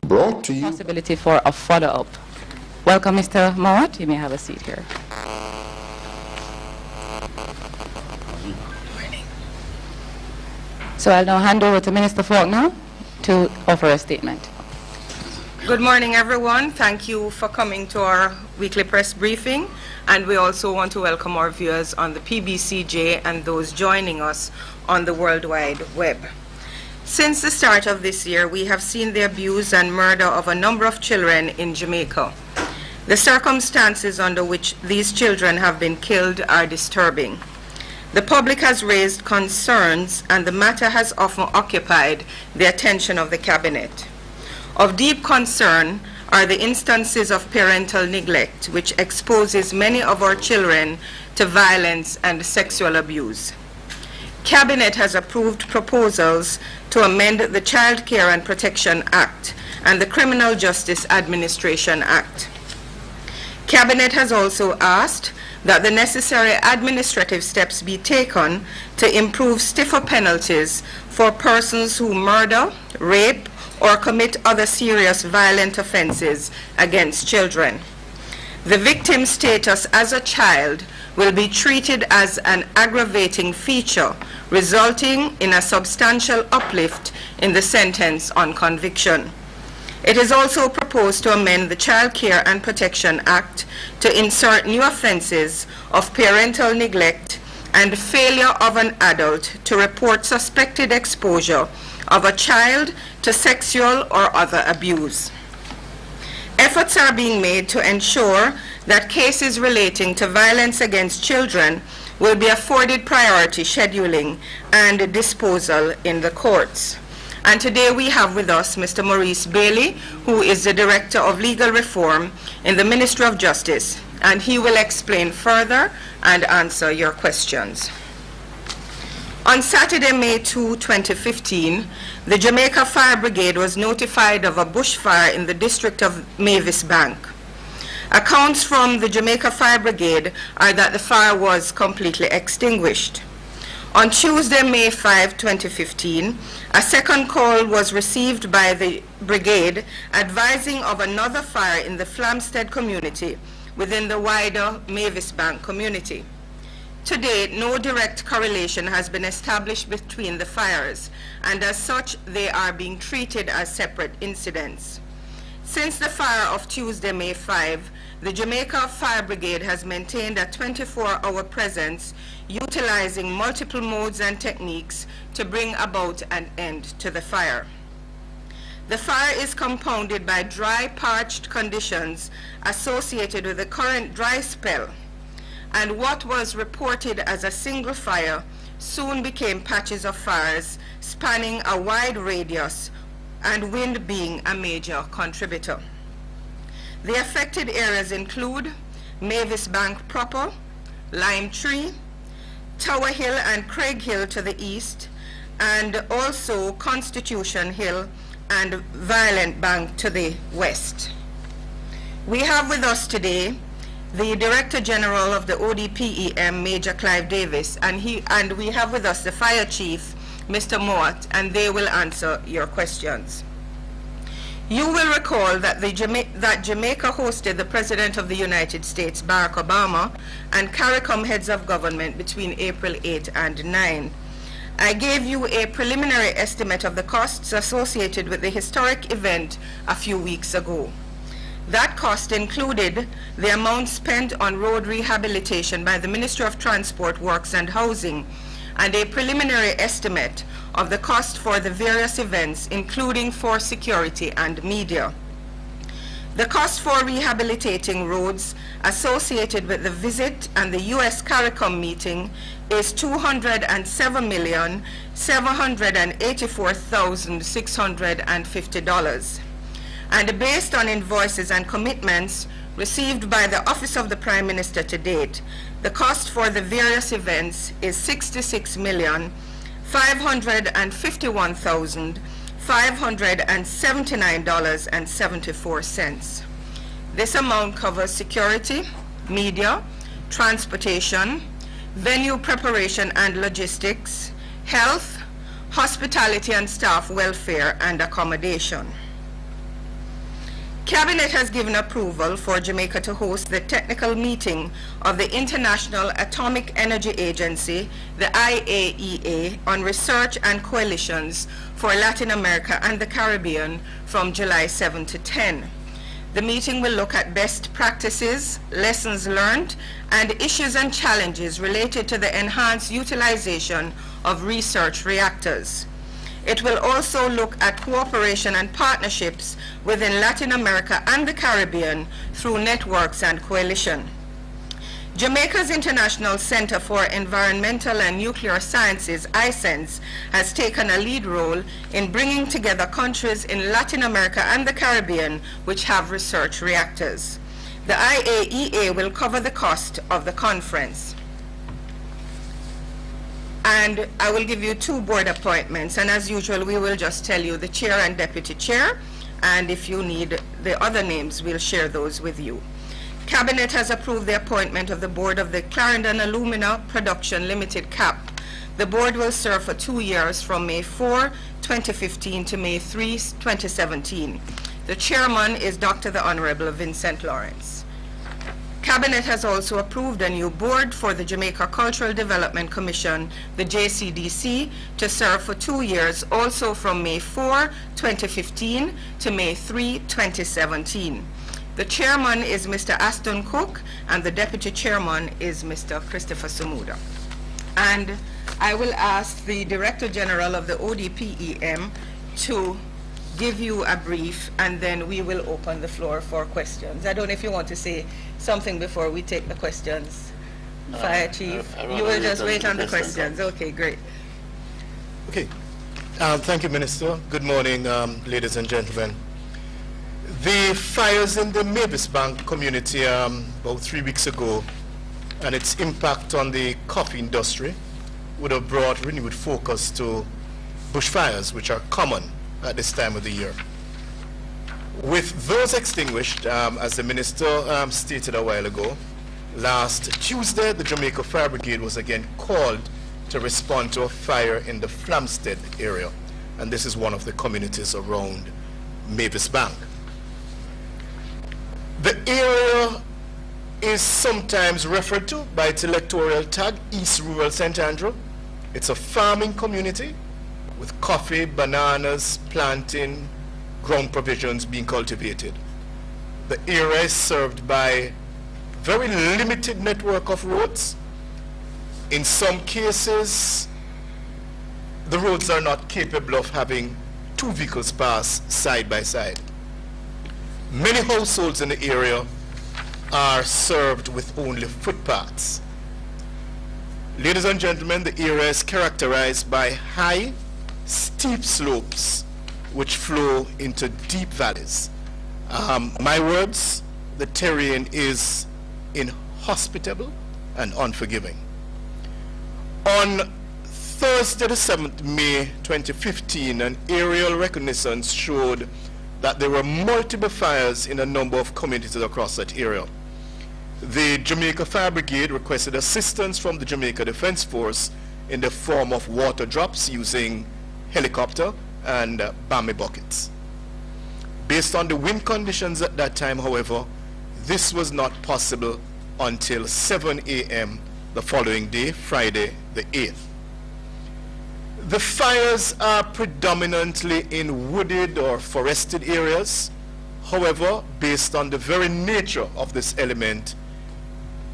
Brought to you. Possibility for a follow-up. Welcome, Mr. Mawat. You may have a seat here. So I'll now hand over to Minister Faulkner to offer a statement. Good morning, everyone. Thank you for coming to our weekly press briefing. And we also want to welcome our viewers on the PBCJ and those joining us on the World Wide Web. Since the start of this year, we have seen the abuse and murder of a number of children in Jamaica. The circumstances under which these children have been killed are disturbing. The public has raised concerns, and the matter has often occupied the attention of the Cabinet. Of deep concern are the instances of parental neglect, which exposes many of our children to violence and sexual abuse. Cabinet has approved proposals to amend the Child Care and Protection Act and the Criminal Justice Administration Act. Cabinet has also asked that the necessary administrative steps be taken to improve stiffer penalties for persons who murder, rape, or commit other serious violent offenses against children. The victim's status as a child will be treated as an aggravating feature, resulting in a substantial uplift in the sentence on conviction. It is also proposed to amend the Child Care and Protection Act to insert new offenses of parental neglect and failure of an adult to report suspected exposure of a child to sexual or other abuse. Efforts are being made to ensure that cases relating to violence against children will be afforded priority scheduling and disposal in the courts. And today we have with us Mr. Maurice Bailey, who is the Director of Legal Reform in the Ministry of Justice, and he will explain further and answer your questions. On Saturday, May 2, 2015, the Jamaica Fire Brigade was notified of a bushfire in the district of Mavis Bank. Accounts from the Jamaica Fire Brigade are that the fire was completely extinguished. On Tuesday, May 5, 2015, a second call was received by the brigade advising of another fire in the Flamstead community within the wider Mavis Bank community. To date, no direct correlation has been established between the fires, and as such, they are being treated as separate incidents. Since the fire of Tuesday, May 5, the Jamaica Fire Brigade has maintained a 24-hour presence, utilizing multiple modes and techniques to bring about an end to the fire. The fire is compounded by dry, parched conditions associated with the current dry spell, and what was reported as a single fire soon became patches of fires spanning a wide radius, and wind being a major contributor. The affected areas include Mavis Bank proper, Lime Tree, Tower Hill and Craig Hill to the east, and also Constitution Hill and Violent Bank to the west. We have with us today the Director General of the ODPEM, Major Clive Davis, and we have with us the Fire Chief, Mr. Mowat, and they will answer your questions. You will recall that, Jamaica hosted the President of the United States, Barack Obama, and CARICOM heads of government between April 8 and 9. I gave you a preliminary estimate of the costs associated with the historic event a few weeks ago. That cost included the amount spent on road rehabilitation by the Ministry of Transport, Works and Housing, and a preliminary estimate of the cost for the various events, including for security and media. The cost for rehabilitating roads associated with the visit and the U.S. CARICOM meeting is $207,784,650. And based on invoices and commitments received by the Office of the Prime Minister to date, the cost for the various events is $66,551,579.74. This amount covers security, media, transportation, venue preparation and logistics, health, hospitality and staff welfare, and accommodation. Cabinet has given approval for Jamaica to host the technical meeting of the International Atomic Energy Agency, the IAEA, on research and coalitions for Latin America and the Caribbean from July 7 to 10. The meeting will look at best practices, lessons learned, and issues and challenges related to the enhanced utilization of research reactors. It will also look at cooperation and partnerships within Latin America and the Caribbean through networks and coalition. Jamaica's International Center for Environmental and Nuclear Sciences, ICENS, has taken a lead role in bringing together countries in Latin America and the Caribbean which have research reactors. The IAEA will cover the cost of the conference. And I will give you 2 board appointments, and as usual we will just tell you the chair and deputy chair, and if you need the other names we'll share those with you. Cabinet has approved the appointment of the board of the Clarendon Alumina Production Limited CAP. The board will serve for 2 years from May 4, 2015 to May 3, 2017. The chairman is Dr. the Honorable Vincent Lawrence. Cabinet has also approved a new board for the Jamaica Cultural Development Commission, the JCDC, to serve for 2 years, also from May 4, 2015 to May 3, 2017. The chairman is Mr. Aston Cook, and the deputy chairman is Mr. Christopher Sumuda. And I will ask the Director General of the ODPEM to give you a brief, and then we will open the floor for questions. I don't know if you want to say something before we take the questions. Fire Chief, you will just wait on the questions. Okay, great. Okay. Thank you, Minister. Good morning, ladies and gentlemen. The fires in the Mavis Bank community about 3 weeks ago and its impact on the coffee industry would have brought renewed focus to bushfires, which are common at this time of the year. With those extinguished, as the Minister stated a while ago, last Tuesday the Jamaica Fire Brigade was again called to respond to a fire in the Flamstead area, and this is one of the communities around Mavis Bank. The area is sometimes referred to by its electoral tag, East Rural St. Andrew. It's a farming community with coffee, bananas, plantain, ground provisions being cultivated. The area is served by very limited network of roads. In some cases, the roads are not capable of having 2 vehicles pass side by side. Many households in the area are served with only footpaths. Ladies and gentlemen, the area is characterized by high, steep slopes which flow into deep valleys. My words, the terrain is inhospitable and unforgiving. On Thursday the 7th May 2015, an aerial reconnaissance showed that there were multiple fires in a number of communities across that area. The Jamaica Fire Brigade requested assistance from the Jamaica Defense Force in the form of water drops using helicopter and bammy buckets. Based on the wind conditions at that time, however, this was not possible until 7 a.m. the following day, Friday the 8th. The fires are predominantly in wooded or forested areas. However, based on the very nature of this element,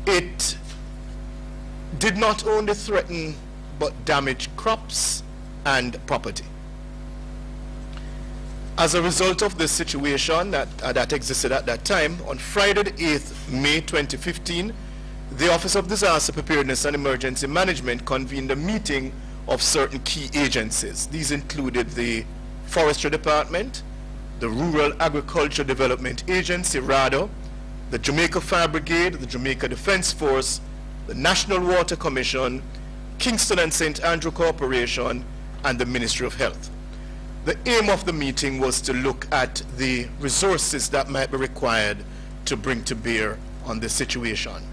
it did not only threaten but damage crops and property. As a result of this situation that existed at that time, on Friday the 8th May 2015, the Office of Disaster Preparedness and Emergency Management convened a meeting of certain key agencies. These included the Forestry Department, the Rural Agriculture Development Agency, RADA, the Jamaica Fire Brigade, the Jamaica Defense Force, the National Water Commission, Kingston and St. Andrew Corporation, and the Ministry of Health. The aim of the meeting was to look at the resources that might be required to bring to bear on this situation.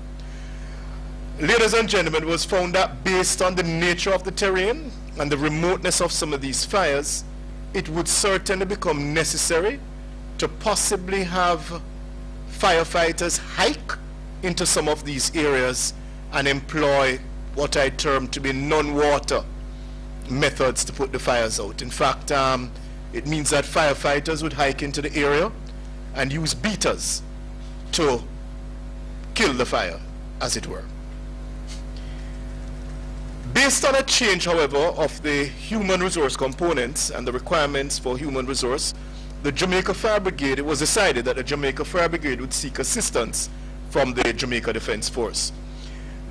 Ladies and gentlemen, it was found that based on the nature of the terrain and the remoteness of some of these fires, it would certainly become necessary to possibly have firefighters hike into some of these areas and employ what I term to be non-water methods to put the fires out. In fact, it means that firefighters would hike into the area and use beaters to kill the fire, as it were. Based on a change, however, of the human resource components and the requirements for human resource, the Jamaica Fire Brigade, it was decided that the Jamaica Fire Brigade would seek assistance from the Jamaica Defense Force.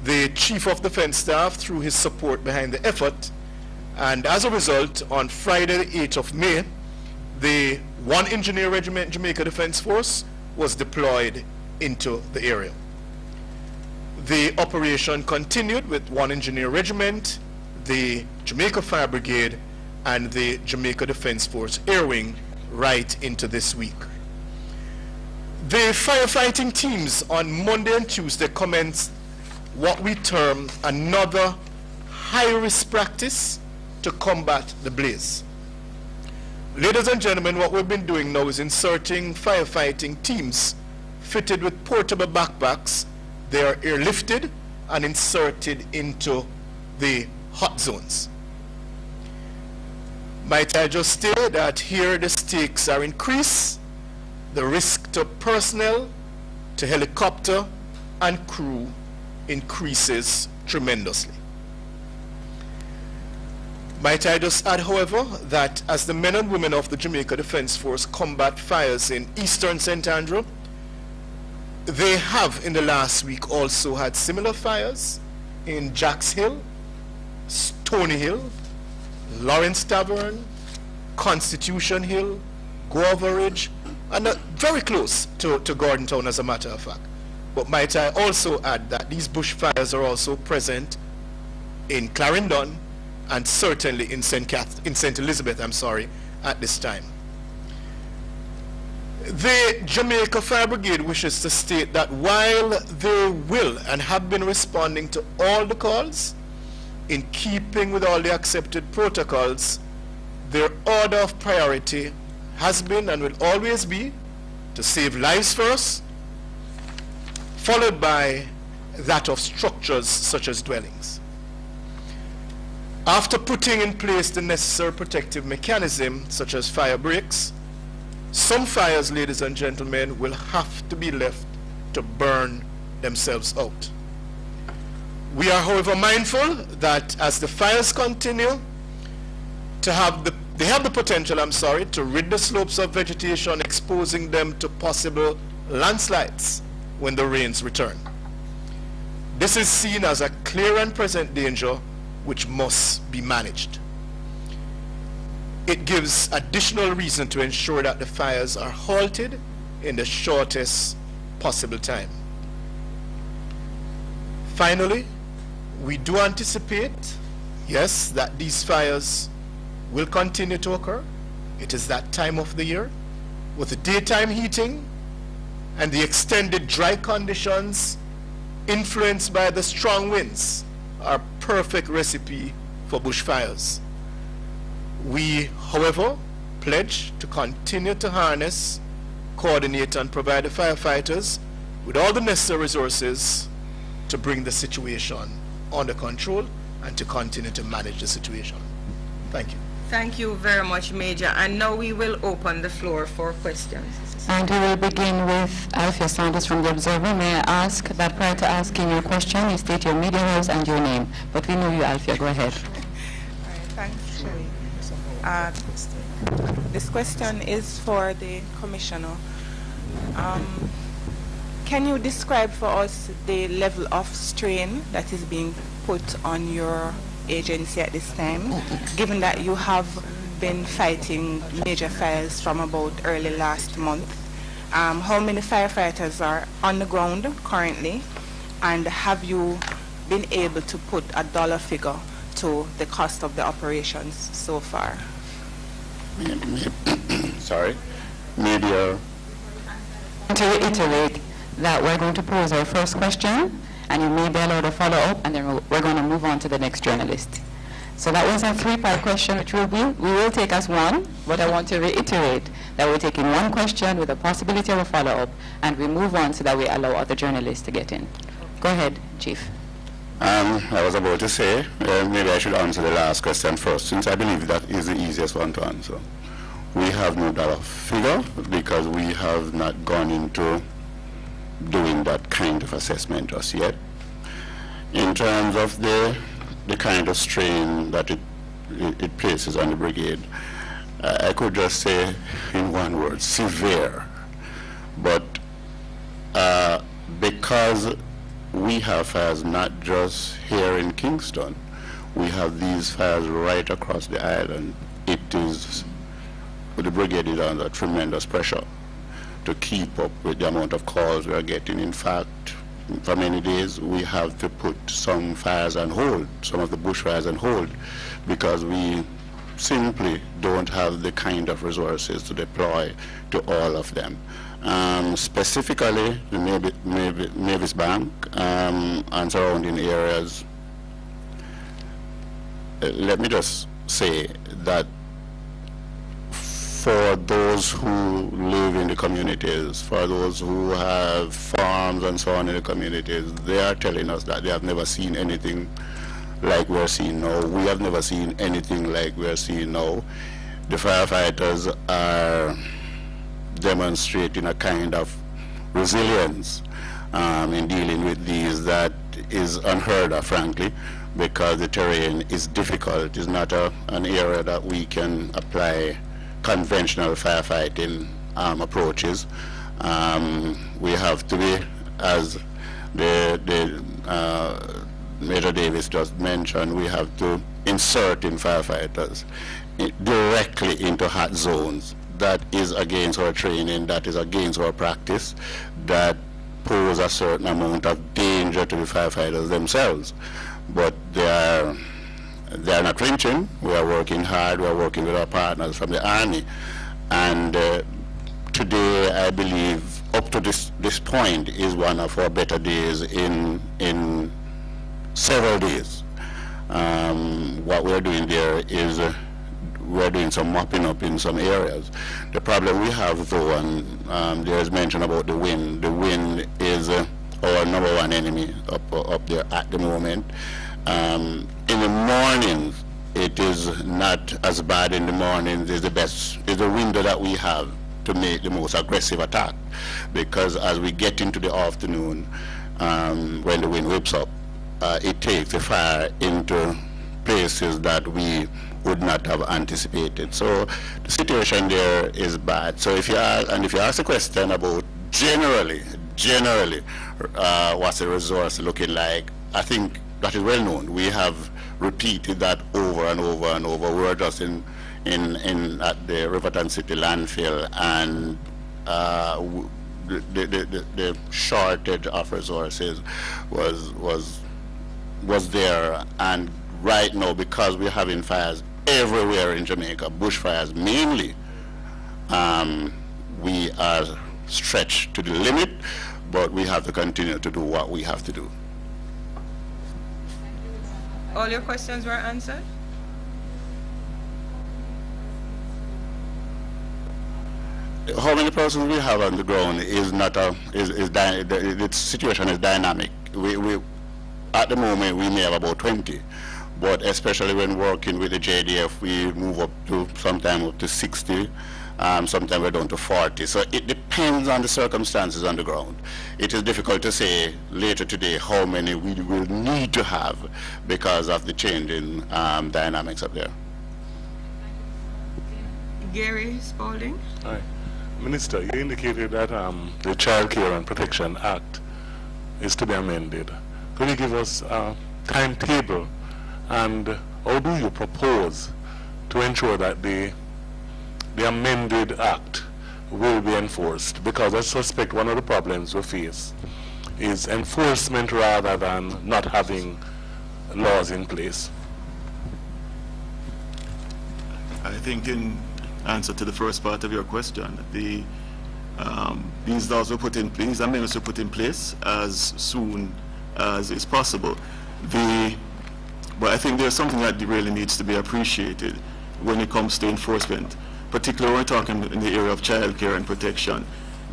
The Chief of Defense Staff threw his support behind the effort, and as a result, on Friday the 8th of May, the 1 Engineer Regiment Jamaica Defense Force was deployed into the area. The operation continued with 1 Engineer Regiment, the Jamaica Fire Brigade, and the Jamaica Defense Force Air Wing right into this week. The firefighting teams on Monday and Tuesday commenced what we term another high-risk practice to combat the blaze. Ladies and gentlemen, what we've been doing now is inserting firefighting teams fitted with portable backpacks. They are airlifted and inserted into the hot zones. Might I just state that here the stakes are increased, the risk to personnel, to helicopter and crew increases tremendously. Might I just add, however, that as the men and women of the Jamaica Defense Force combat fires in eastern St. Andrew, they have in the last week also had similar fires in Jacks Hill, Stony Hill, Lawrence Tavern, Constitution Hill, Guava Ridge, and very close to Gordon Town, as a matter of fact. But might I also add that these bushfires are also present in Clarendon and certainly in St. Elizabeth, at this time. The Jamaica Fire Brigade wishes to state that while they will and have been responding to all the calls in keeping with all the accepted protocols, their order of priority has been and will always be to save lives first, followed by that of structures such as dwellings. After putting in place the necessary protective mechanism such as fire breaks, some fires, ladies and gentlemen, will have to be left to burn themselves out. We are, however, mindful that as the fires continue, they have the potential, to rid the slopes of vegetation, exposing them to possible landslides when the rains return. This is seen as a clear and present danger which must be managed. It gives additional reason to ensure that the fires are halted in the shortest possible time. Finally, we do anticipate, yes, that these fires will continue to occur. It is that time of the year with the daytime heating and the extended dry conditions influenced by the strong winds are a perfect recipe for bushfires. We, however, pledge to continue to harness, coordinate, and provide the firefighters with all the necessary resources to bring the situation under control and to continue to manage the situation. Thank you. Thank you very much, Major. And now we will open the floor for questions. And we will begin with Alfia Sanders from The Observer. May I ask that prior to asking your question, you state your media house and your name. But we know you, Alfia. Go ahead. All right, thanks, Sherry. This question is for the Commissioner. Can you describe for us the level of strain that is being put on your agency at this time, given that you have been fighting major fires from about early last month? How many firefighters are on the ground currently, and have you been able to put a dollar figure to the cost of the operations so far? Sorry, media. To reiterate that we're going to pose our first question, and you may be allowed to follow up, and then we're going to move on to the next journalist. So that was a three-part question, which we will take as one, but I want to reiterate that we're taking one question with a possibility of a follow-up, and we move on so that we allow other journalists to get in. Go ahead, Chief. I was about to say, maybe I should answer the last question first, since I believe that is the easiest one to answer. We have no dollar figure because we have not gone into doing that kind of assessment just yet. In terms of the kind of strain that it places on the brigade, I could just say in one word, severe. But because we have fires not just here in Kingston, we have these fires right across the island. The brigade is under tremendous pressure to keep up with the amount of calls we are getting. In fact, for many days we have to put some fires on hold, some of the bushfires on hold, because we simply don't have the kind of resources to deploy to all of them. Specifically, the Mavis Bank and surrounding areas, let me just say that for those who live in the communities, for those who have farms and so on in the communities, they are telling us that they have never seen anything like we're seeing now. We have never seen anything like we're seeing now. The firefighters are demonstrating a kind of resilience in dealing with these that is unheard of, frankly, because the terrain is difficult. It's not an area that we can apply conventional firefighting approaches. We have to be, as the Major Davis just mentioned, we have to insert in firefighters directly into hot zones. That is against our training, that is against our practice, that pose a certain amount of danger to the firefighters themselves. But they are not flinching. We are working hard. We are working with our partners from the Army. And today, I believe, up to this point, is one of our better days in several days. What we're doing there is we're doing some mopping up in some areas. The problem we have, though, and there is mention about the wind. The wind is our number one enemy up there at the moment. In the mornings, it is not as bad in the mornings. It's the window that we have to make the most aggressive attack, because as we get into the afternoon, when the wind whips up, it takes the fire into places that we would not have anticipated. So the situation there is bad. So if you ask a question about generally what's the resource looking like, I think that is well known. We have repeated that over and over and over. We were just in at the Riverton City landfill, and the shortage of resources was there. And right now, because we're having fires everywhere in Jamaica, bushfires mainly, we are stretched to the limit, but we have to continue to do what we have to do. All your questions were answered? How many persons we have on the ground is not the situation is dynamic. We at the moment we may have about 20, but especially when working with the JDF, we move up to sometime up to 60. Sometimes we're down to 40. So it depends on the circumstances on the ground. It is difficult to say later today how many we will need to have because of the changing dynamics up there. Gary Spalding. Hi. Minister, you indicated that the Child Care and Protection Act is to be amended. Could you give us a timetable, and how do you propose to ensure that the amended act will be enforced? Because I suspect one of the problems we face is enforcement rather than not having laws in place. I think in answer to the first part of your question, these laws were put in place, amendments were put in place as soon as is possible. But I think there's something that really needs to be appreciated when it comes to enforcement. particularly when we're talking in the area of child care and protection,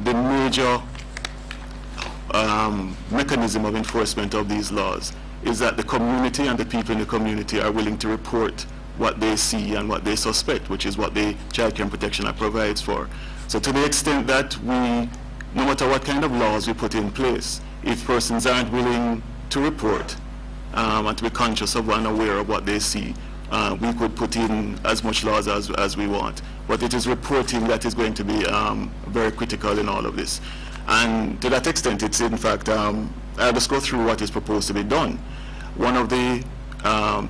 the major mechanism of enforcement of these laws is that the community and the people in the community are willing to report what they see and what they suspect, which is what the Child Care and Protection Act provides for. So to the extent that we, no matter what kind of laws we put in place, if persons aren't willing to report and to be conscious of and aware of what they see, we could put in as much laws as we want. But it is reporting that is going to be very critical in all of this. And to that extent, it's in fact, I'll just go through what is proposed to be done. One of the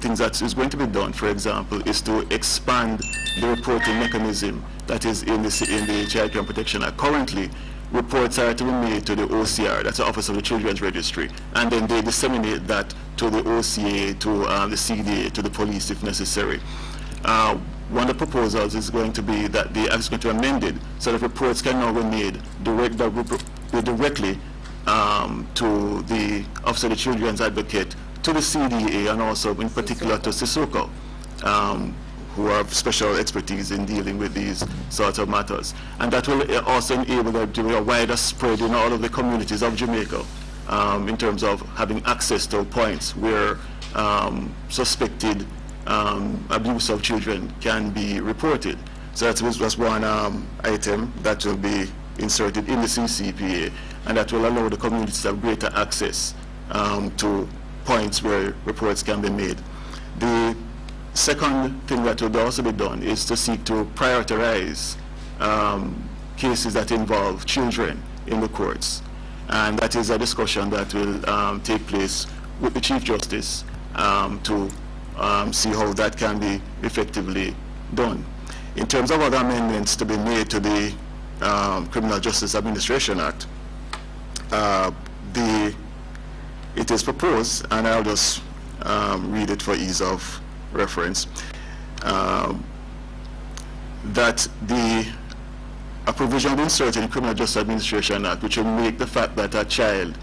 things that is going to be done, for example, is to expand the reporting mechanism that is in the Child Care and Protection Act. Currently, reports are to be made to the OCR, that's the Office of the Children's Registry, and then they disseminate that to the OCA, to the CDA, to the police if necessary. One of the proposals is going to be that the act is going to be amended so that reports can now be made directly to the Office of the Children's Advocate, to the CDA, and also in particular to Sisoko, who have special expertise in dealing with these sorts of matters. And that will also enable there to be a wider spread in all of the communities of Jamaica in terms of having access to points where suspected abuse of children can be reported. So that was one item that will be inserted in the CCPA, and that will allow the communities to have greater access to points where reports can be made. The second thing that will also be done is to seek to prioritize cases that involve children in the courts. And that is a discussion that will take place with the Chief Justice to see how that can be effectively done. In terms of other amendments to be made to the Criminal Justice Administration Act, it is proposed, and I'll just read it for ease of reference, that a provision will be inserted in the Criminal Justice Administration Act which will make the fact that a child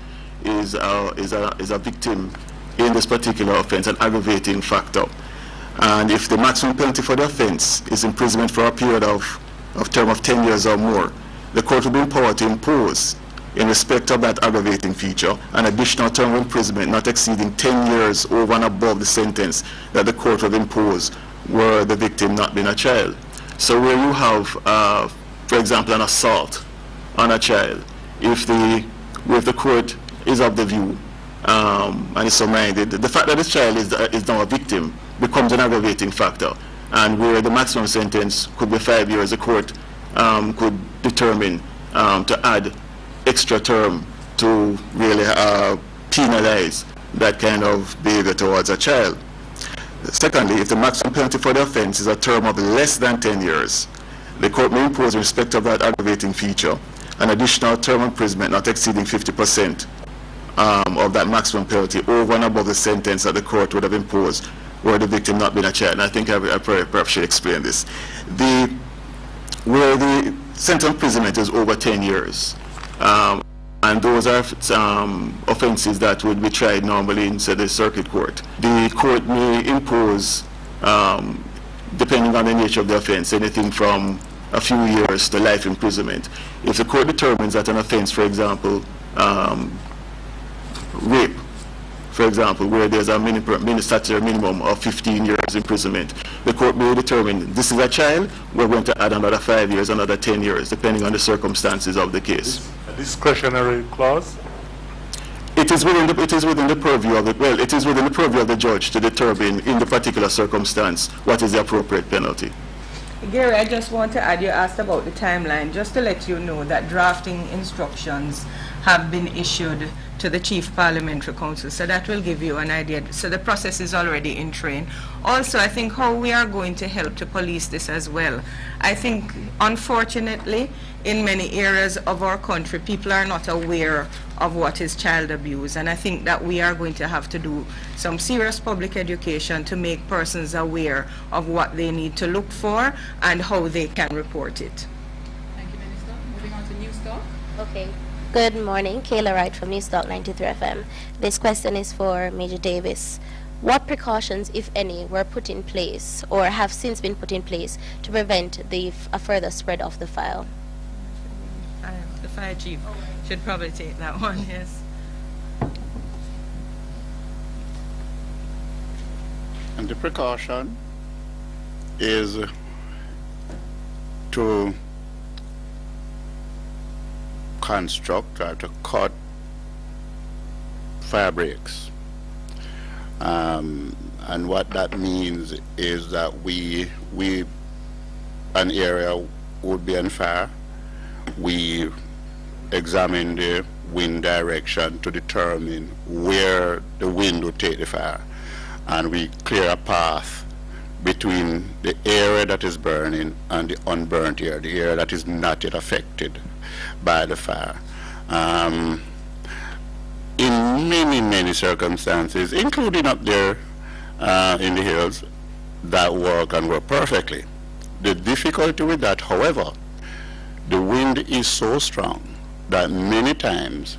is a victim in this particular offense an aggravating factor. And if the maximum penalty for the offense is imprisonment for a period of term of 10 years or more, the court will be empowered to impose, in respect of that aggravating feature, an additional term of imprisonment not exceeding 10 years over and above the sentence that the court would impose were the victim not being a child. So where you have, for example, an assault on a child, if the court is of the view and is so minded, the fact that this child is now a victim becomes an aggravating factor, and where the maximum sentence could be 5 years, the court could determine to add extra term to really penalize that kind of behavior towards a child. Secondly, if the maximum penalty for the offense is a term of less than 10 years, the court may impose in respect of that aggravating feature an additional term of imprisonment not exceeding 50% of that maximum penalty over and above the sentence that the court would have imposed were the victim not being a child. And I think I perhaps should explain this. Where the sentence of imprisonment is over 10 years, and those are offenses that would be tried normally in, say, the circuit court. The court may impose, depending on the nature of the offense, anything from a few years to life imprisonment. If the court determines that an offense, for example, rape, for example, where there's a statutory minimum of 15 years imprisonment, the court may determine this is a child, we're going to add another 5 years, another 10 years, depending on the circumstances of the case. A discretionary clause? It is within the purview of the judge to determine in the particular circumstance what is the appropriate penalty. Gary, I just want to add, you asked about the timeline, just to let you know that drafting instructions have been issued to the Chief Parliamentary Council, so that will give you an idea. So the process is already in train. Also, I think how we are going to help to police this as well. I think, unfortunately, in many areas of our country, people are not aware of what is child abuse, and I think that we are going to have to do some serious public education to make persons aware of what they need to look for and how they can report it. Thank you, Minister. Moving on to News Talk. Okay. Good morning, Kayla Wright from News Talk 93 FM. This question is for Major Davis. What precautions, if any, were put in place or have since been put in place to prevent a further spread of the fire? The fire chief should probably take that one, yes. And the precaution is to construct or to cut fire breaks. And what that means is that an area would be on fire. We examine the wind direction to determine where the wind would take the fire. And we clear a path between the area that is burning and the unburnt area, the area that is not yet affected by the fire. In many circumstances, including up there in the hills, that work and work perfectly. The difficulty with that, however, the wind is so strong that many times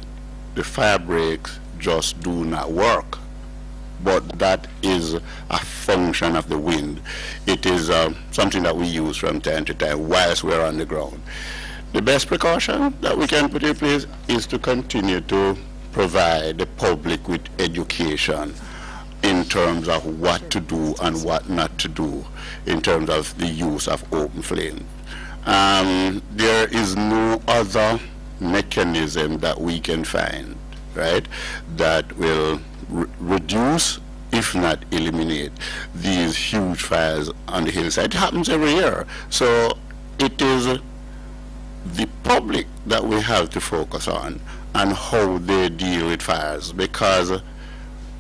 the fire breaks just do not work. But that is a function of the wind. It is something that we use from time to time whilst we're on the ground. The best precaution that we can put in place is to continue to provide the public with education in terms of what to do and what not to do in terms of the use of open flame. There is no other mechanism that we can find, right, that will reduce, if not eliminate, these huge fires on the hillside. It happens every year. So it is the public that we have to focus on and how they deal with fires, because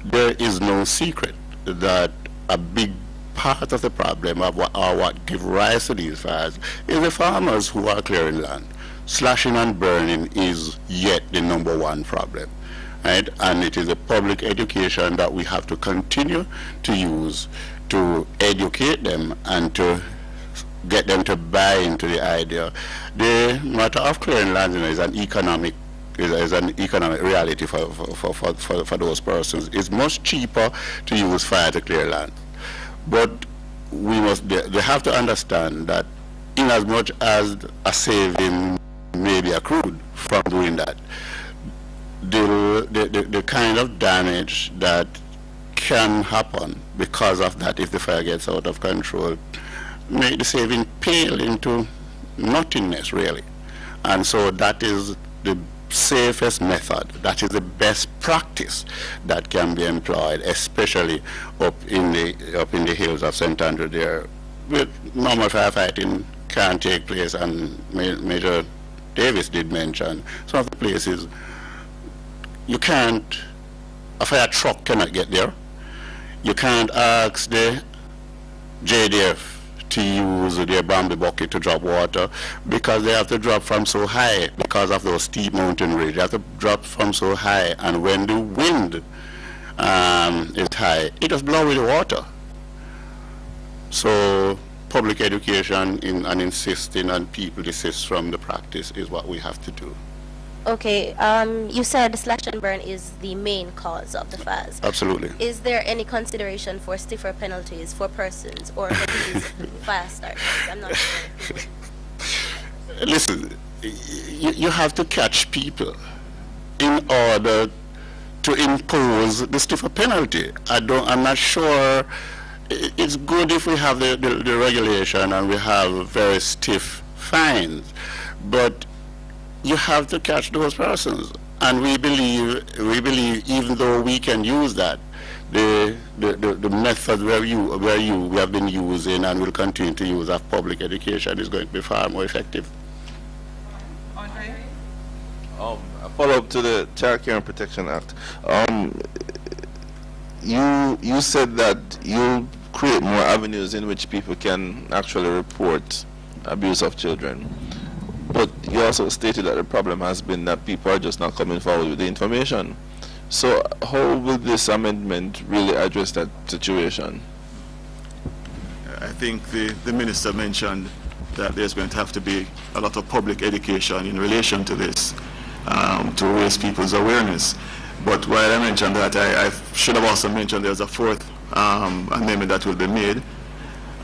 there is no secret that a big part of the problem of what give rise to these fires is the farmers who are clearing land. Slashing and burning is yet the #1 problem. Right? And it is a public education that we have to continue to use to educate them and to get them to buy into the idea. The matter of clearing land is an economic reality for those persons. It's much cheaper to use fire to clear land. But they have to understand that in as much as a saving may be accrued from doing that, the kind of damage that can happen because of that, if the fire gets out of control, make the saving pale into nothingness, really. And so that is the safest method, that is the best practice that can be employed, especially up in the hills of St. Andrew there. With normal firefighting can't take place, and Major Davis did mention some of the places you can't, a fire truck cannot get there. You can't ask the JDF to use their bamboo bucket to drop water, because they have to drop from so high because of those steep mountain range. They have to drop from so high, and when the wind is high, it just blows away the water. So public education and insisting on people desist from the practice is what we have to do. Okay, you said slash and burn is the main cause of the fires. Absolutely. Is there any consideration for stiffer penalties for persons or for these fire starters? I'm not sure. Listen, you have to catch people in order to impose the stiffer penalty. I'm not sure. It's good if we have the regulation and we have very stiff fines, but you have to catch those persons, and we believe even though we can use that, the method we have been using and will continue to use of public education is going to be far more effective. A follow-up to the Child Care and Protection Act. You said that you'll create more avenues in which people can actually report abuse of children. But you also stated that the problem has been that people are just not coming forward with the information. So how will this amendment really address that situation? I think the minister mentioned that there's going to have to be a lot of public education in relation to this, to raise people's awareness. But while I mentioned that, I should have also mentioned there's a fourth amendment that will be made,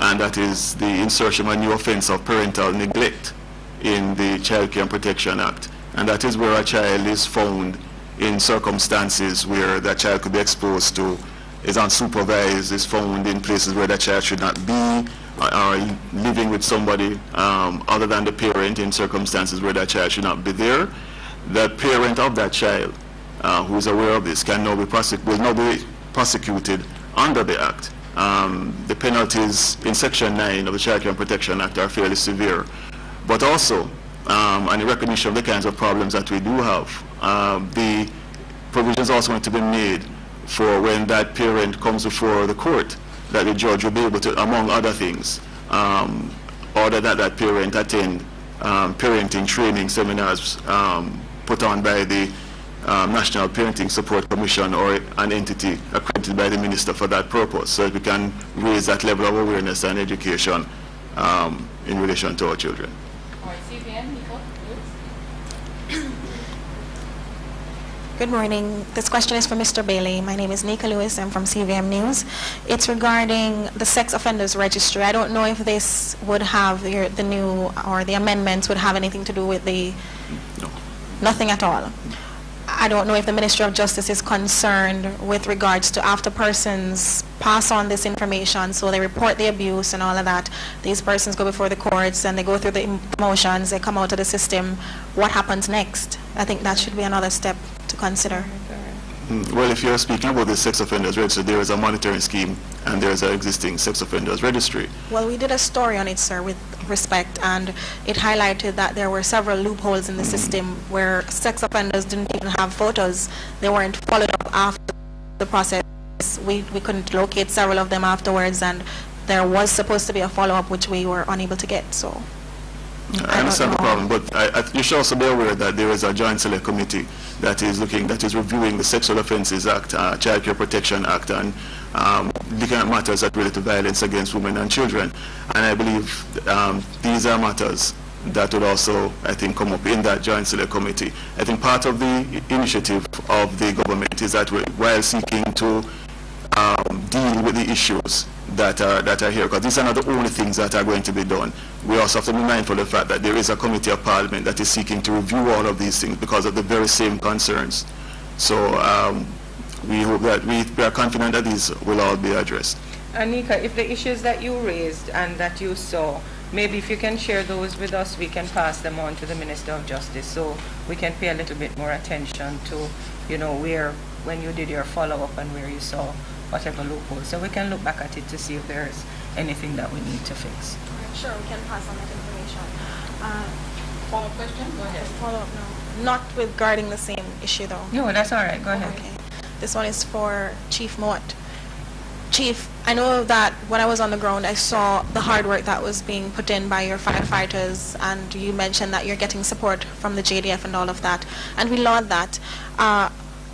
and that is the insertion of a new offense of parental neglect in the Child Care and Protection Act. And that is where a child is found in circumstances where that child could be exposed to, is unsupervised, is found in places where that child should not be, or living with somebody other than the parent in circumstances where that child should not be there. The parent of that child who is aware of this can now be will now be prosecuted under the Act. The penalties in Section 9 of the Child Care and Protection Act are fairly severe, but also, and in recognition of the kinds of problems that we do have, the provisions also going to be made for when that parent comes before the court, that the judge will be able to, among other things, order that that parent attend parenting training seminars put on by the National Parenting Support Commission or an entity accredited by the minister for that purpose, so that we can raise that level of awareness and education in relation to our children. Good morning. This question is for Mr. Bailey. My name is Nika Lewis. I'm from CVM News. It's regarding the sex offenders registry. I don't know if this would have the new or the amendments would have anything to do with the... No. Nothing at all. I don't know if the Ministry of Justice is concerned with regards to after persons pass on this information, so they report the abuse and all of that. These persons go before the courts and they go through the motions, they come out of the system. What happens next? I think that should be another step to consider. Well, if you're speaking about the sex offenders registry, there is a monitoring scheme and there is an existing sex offenders registry. Well, we did a story on it, sir, with respect, and it highlighted that there were several loopholes in the system where sex offenders didn't even have photos. They weren't followed up after the process. We couldn't locate several of them afterwards, and there was supposed to be a follow-up which we were unable to get. So I understand the problem, but you should also be aware that there is a joint select committee that is reviewing the Sexual Offences Act, Child Care Protection Act, and looking at matters that relate to violence against women and children. And I believe these are matters that would also, I think, come up in that joint select committee. I think part of the initiative of the government is that while seeking to deal with the issues that are here, because these are not the only things that are going to be done. We also have to be mindful of the fact that there is a committee of parliament that is seeking to review all of these things because of the very same concerns. So we hope that we are confident that these will all be addressed. Anika, if the issues that you raised and that you saw, maybe if you can share those with us, we can pass them on to the Minister of Justice, so we can pay a little bit more attention to, you know, when you did your follow-up and where you saw whatever loophole. So we can look back at it to see if there's anything that we need to fix. Sure, we can pass on that information. Follow-up question? Go ahead. Follow-up, no. Not regarding the same issue, though. No, that's all right. Go ahead. Okay. This one is for Chief Mott. Chief, I know that when I was on the ground, I saw the hard work that was being put in by your firefighters, and you mentioned that you're getting support from the JDF and all of that, and we laud that.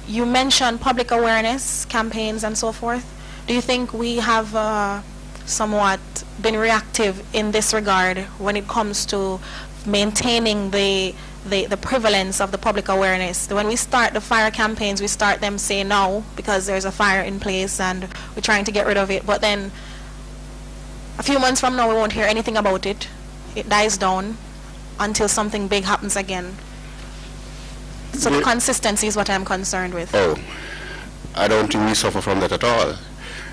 You mentioned public awareness campaigns and so forth. Do you think we have somewhat been reactive in this regard when it comes to maintaining the prevalence of the public awareness? When we start the fire campaigns, we start them saying no because there's a fire in place and we're trying to get rid of it, but then a few months from now we won't hear anything about it. It dies down until something big happens again. So the consistency is what I'm concerned with. Oh, I don't think we suffer from that at all.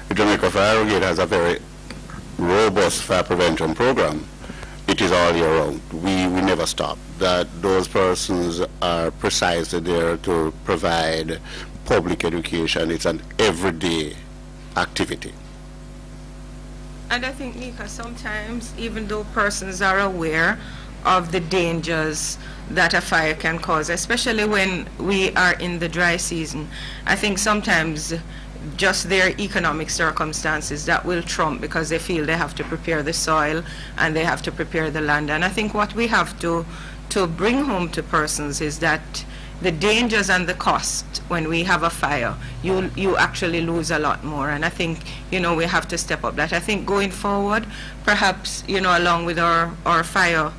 The Jamaica Fire Brigade has a very robust fire prevention program. It is all year round. We never stop. Those persons are precisely there to provide public education. It's an everyday activity. And I think, Nika, sometimes even though persons are aware of the dangers that a fire can cause, especially when we are in the dry season, I think sometimes just their economic circumstances that will trump, because they feel they have to prepare the soil and they have to prepare the land. And I think what we have to bring home to persons is that the dangers and the cost when we have a fire, you actually lose a lot more. And I think, you know, we have to step up that. I think going forward, perhaps, you know, along with our fire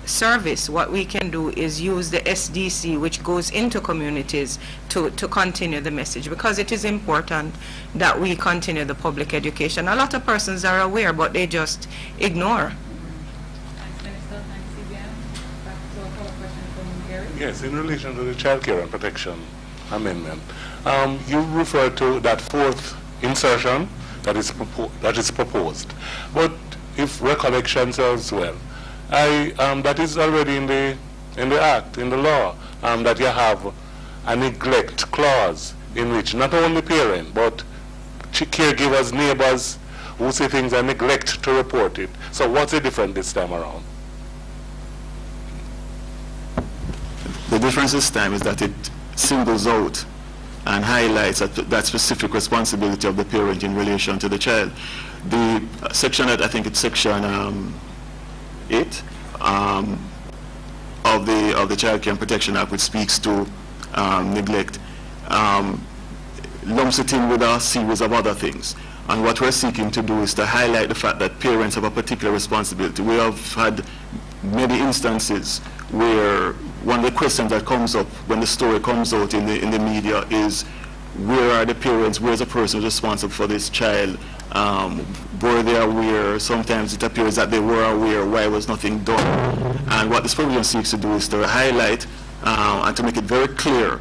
service, what we can do is use the SDC, which goes into communities, to continue the message, because it is important that we continue the public education. A lot of persons are aware, but they just ignore. Thanks, Minister. Thanks, CBM. Back to a follow-up question from Gary. Yes, in relation to the Child Care and Protection Amendment, you referred to that fourth insertion that is proposed. But if recollection serves well, that is already in the act, in the law, that you have a neglect clause in which not only parent but caregivers, neighbors who see things and neglect to report it. So what's the difference this time around? The difference this time is that it singles out and highlights that specific responsibility of the parent in relation to the child. The section, I think it's section 8 of the Child Care and Protection Act, which speaks to neglect, lumps it in with a series of other things. And what we're seeking to do is to highlight the fact that parents have a particular responsibility. We have had many instances where one of the questions that comes up when the story comes out in the media is, where are the parents, where is the person responsible for this child? Were they aware? Sometimes it appears that they were aware, why was nothing done? And what this provision seeks to do is to highlight and to make it very clear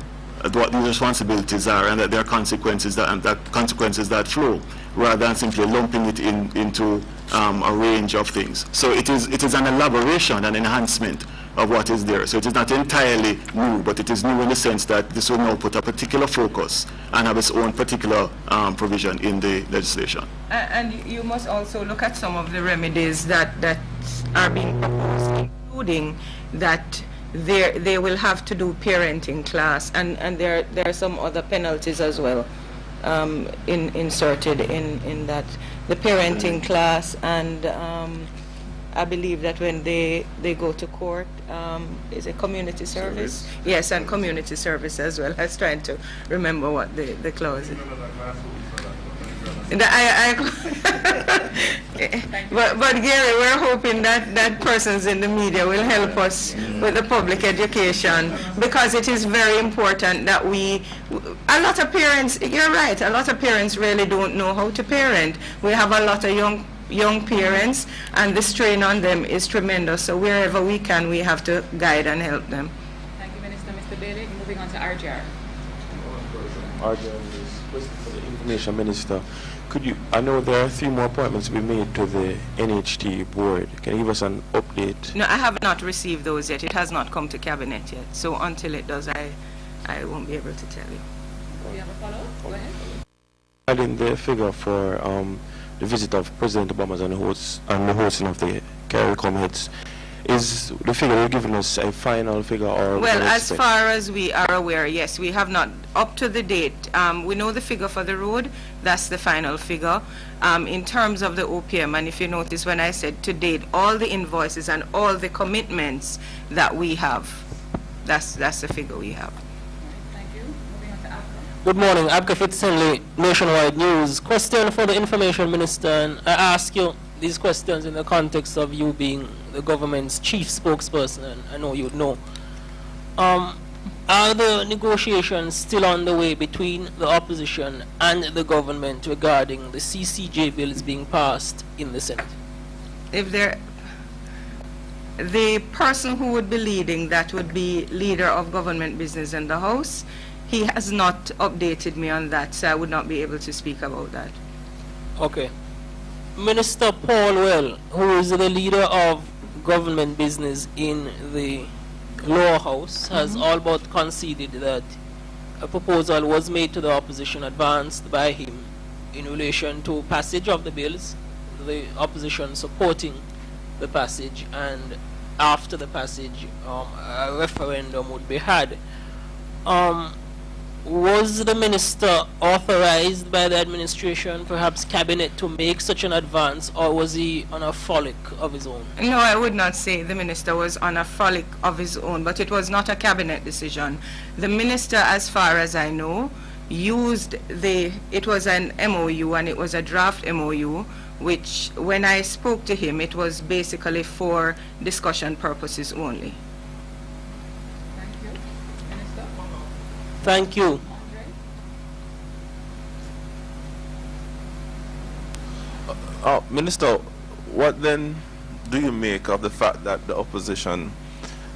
what these responsibilities are, and that there are consequences that flow, rather than simply lumping it into a range of things. So it is an elaboration, an enhancement of what is there. So it is not entirely new, but it is new in the sense that this will now put a particular focus and have its own particular provision in the legislation. And you must also look at some of the remedies that are being proposed, including that they will have to do parenting class, and there are some other penalties as well inserted in that. The parenting class, and I believe that when they go to court, is it community service? Yes, and community service as well. I was trying to remember what the clause is. But Gary, we're hoping that persons in the media will help us with the public education, because it is very important that a lot of parents, you're right, a lot of parents really don't know how to parent. We have a lot of young parents, and the strain on them is tremendous. So wherever we can, we have to guide and help them. Thank you, Minister. Mr. Bailey, moving on to RJR. RJR is question for the Information Minister. I know there are 3 more appointments to be made to the NHT board. Can you give us an update? No, I have not received those yet. It has not come to cabinet yet. So until it does, I won't be able to tell you. Do you have a follow-up? Go ahead. Adding the figure for the visit of President Obama and the hosting of the CARICOM heads, is the figure you're giving us a final figure, or? Well, as far as we are aware, yes, we have not, up to the date, we know the figure for the road, that's the final figure. In terms of the OPM, and if you notice when I said to date, all the invoices and all the commitments that we have, that's the figure we have. Thank you. Moving on to Abka. Good morning, Abka Fitzhenley, Nationwide News. Question for the Information Minister, and I ask you these questions in the context of you being the government's chief spokesperson, and I know you'd know. Are the negotiations still on the way between the opposition and the government regarding the CCJ bills being passed in the Senate? The person who would be leading that would be leader of government business in the House. He has not updated me on that, so I would not be able to speak about that. Okay. Minister Paul Well, who is the leader of government business in the lower house, has all but conceded that a proposal was made to the opposition, advanced by him, in relation to passage of the bills, the opposition supporting the passage, and after the passage, a referendum would be had. Was the minister authorized by the administration, perhaps cabinet, to make such an advance, or was he on a frolic of his own? No, I would not say the minister was on a frolic of his own, but it was not a cabinet decision. The minister, as far as I know, used it was an MOU, and it was a draft MOU, which when I spoke to him, it was basically for discussion purposes only. Thank you. Minister? Thank you. Minister, what then do you make of the fact that the opposition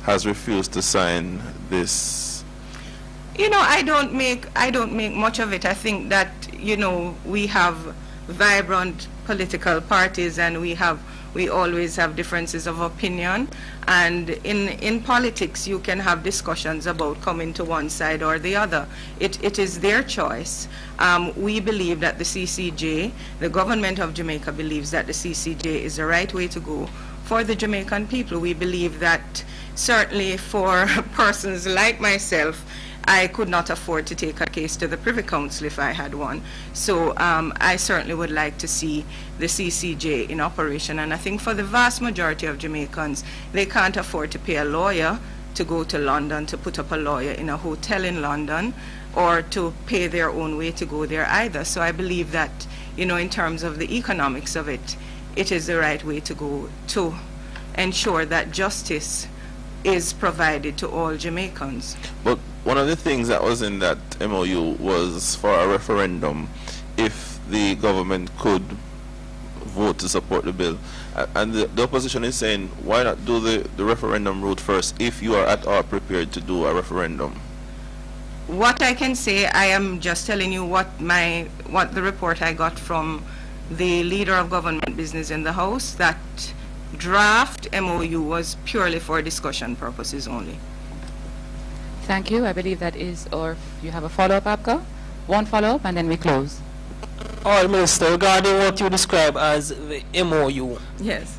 has refused to sign this? You know, I don't make much of it. I think that, you know, we have vibrant political parties, and we always have differences of opinion, and in politics you can have discussions about coming to one side or the other. It is their choice. We believe that the CCJ, the government of Jamaica believes that the CCJ is the right way to go for the Jamaican people. We believe that certainly for persons like myself, I could not afford to take a case to the Privy Council if I had one. So I certainly would like to see the CCJ in operation. And I think for the vast majority of Jamaicans, they can't afford to pay a lawyer to go to London, to put up a lawyer in a hotel in London, or to pay their own way to go there either. So I believe that, you know, in terms of the economics of it, it is the right way to go to ensure that justice is provided to all Jamaicans. But one of the things that was in that MOU was for a referendum if the government could vote to support the bill. And the opposition is saying, why not do the referendum route first if you are at all prepared to do a referendum? What I can say, I am just telling you what the report I got from the leader of government business in the House, that draft MOU was purely for discussion purposes only. Thank you. I believe that is, or you have a follow-up, Abka? One follow-up and then we close. All Minister, regarding what you describe as the MOU. Yes.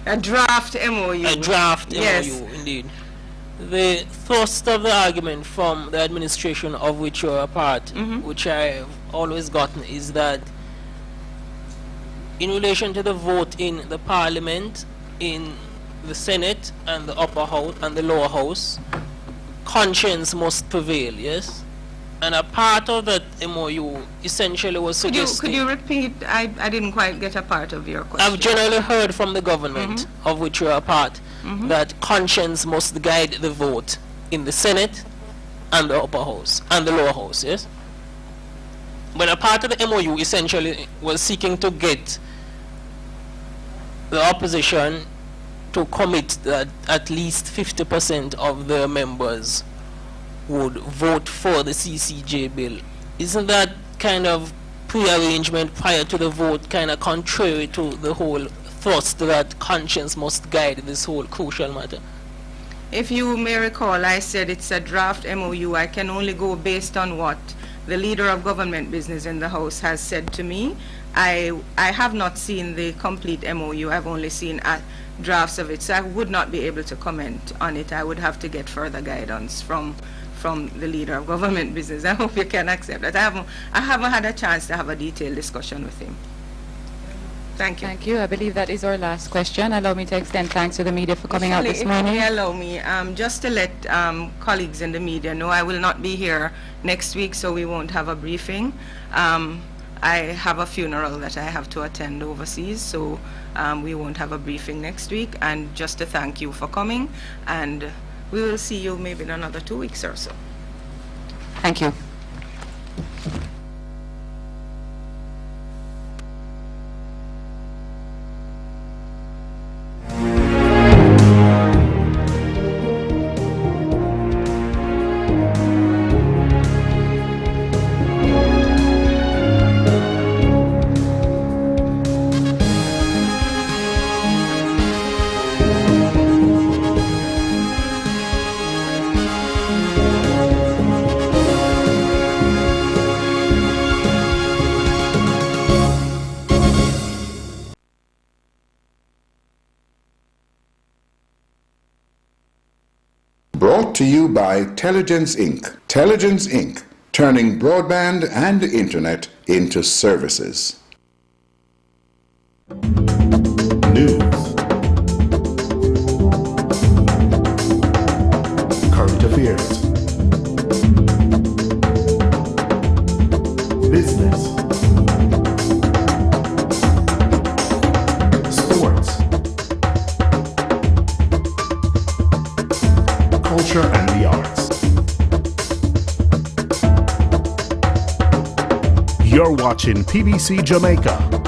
A draft MOU. A draft yes. MOU, indeed. The thrust of the argument from the administration of which you are a part, which I've always gotten, is that in relation to the vote in the Parliament, in the Senate and the upper house and the lower house, conscience must prevail, yes? And a part of that MOU essentially was suggesting... Could you repeat? I didn't quite get a part of your question. I've generally heard from the government, of which you are a part, that conscience must guide the vote in the Senate and the upper house and the lower house, yes? But a part of the MOU essentially was seeking to get the opposition to commit that at least 50% of their members would vote for the CCJ bill. Isn't that kind of pre-arrangement prior to the vote kind of contrary to the whole thrust that conscience must guide this whole crucial matter? If you may recall, I said it's a draft MOU. I can only go based on what the leader of government business in the House has said to me. I have not seen the complete MOU. I've only seen drafts of it, so I would not be able to comment on it. I would have to get further guidance from the leader of government business. I hope you can accept that. I haven't had a chance to have a detailed discussion with him. Thank you. Thank you. I believe that is our last question. Allow me to extend thanks to the media for coming out this morning. Allow me, just to let colleagues in the media know, I will not be here next week, so we won't have a briefing. I have a funeral that I have to attend overseas, so we won't have a briefing next week. And just to thank you for coming, and we will see you maybe in another 2 weeks or so. Thank you. Brought to you by Telligence Inc. Telligence Inc., turning broadband and internet into services. News. Current affairs. watching PBC Jamaica.